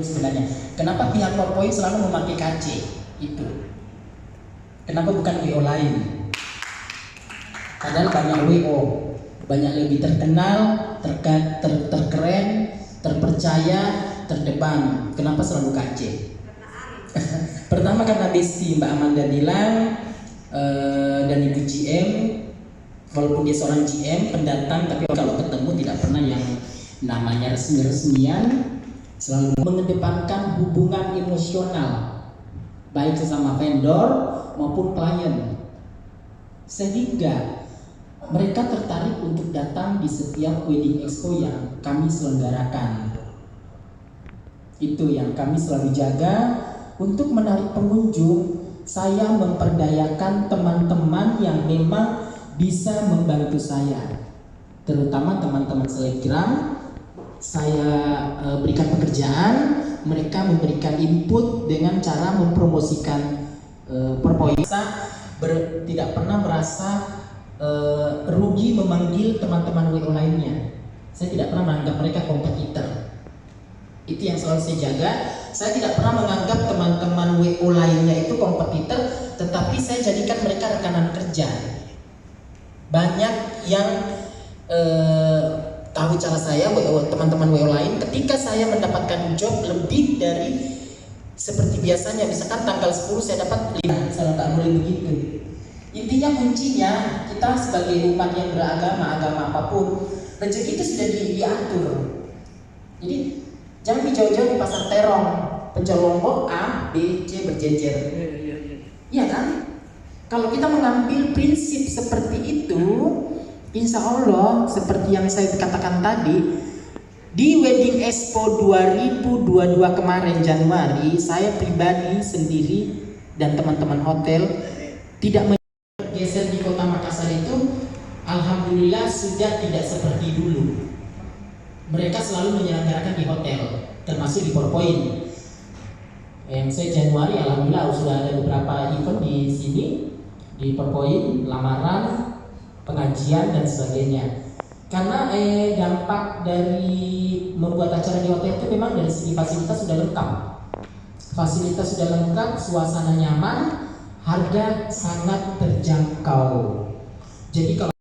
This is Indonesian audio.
sebenarnya. Kenapa pihak Porpoint selalu memakai KC itu? Kenapa bukan WO lain? Padahal banyak WO, banyak lebih terkenal, terkeren, terpercaya, terdepan. Kenapa selalu KC? Pertama karena Besti Mbak Amanda bilang dan Ibu GM, walaupun dia seorang GM pendatang, tapi kalau ketemu tidak pernah yang namanya resmi-resmian, selalu mengedepankan hubungan emosional baik sesama vendor maupun klien, sehingga mereka tertarik untuk datang di setiap wedding expo yang kami selenggarakan. Itu yang kami selalu jaga. Untuk menarik pengunjung, saya memperdayakan teman-teman yang memang bisa membantu saya, terutama teman-teman selebgram. Saya berikan pekerjaan, mereka memberikan input dengan cara mempromosikan Porpoint. Tidak pernah merasa rugi memanggil teman-teman WO lainnya. Saya tidak pernah menganggap mereka kompetitor. Itu yang selalu saya jaga. Saya tidak pernah menganggap teman-teman WO lainnya itu kompetitor, tetapi saya jadikan mereka rekanan kerja. Banyak yang tahu cara saya, teman-teman WO lain, ketika saya mendapatkan job lebih dari seperti biasanya, misalkan tanggal 10 saya dapat 5, saya tak boleh begitu. Intinya kuncinya, kita sebagai umat yang beragama, agama apapun, rezeki itu sudah diatur. Jadi jangan jauh-jauh di pasar terong, penjual lombok A, B, C berjejer. Iya kan? Kalau kita mengambil prinsip seperti itu, insya Allah seperti yang saya katakan tadi, di Wedding Expo 2022 kemarin Januari, saya pribadi sendiri dan teman-teman hotel tidak geser di kota Makassar itu, alhamdulillah sudah tidak seperti dulu. Mereka selalu menyelenggarakan di hotel, termasuk di Porpoint. Yang saya Januari, alhamdulillah sudah ada beberapa event di sini, di Porpoint, lamaran, pengajian dan sebagainya. Karena dampak dari membuat acara di hotel itu memang dari segi fasilitas sudah lengkap. Fasilitas sudah lengkap, suasana nyaman, harga sangat terjangkau. Jadi kalau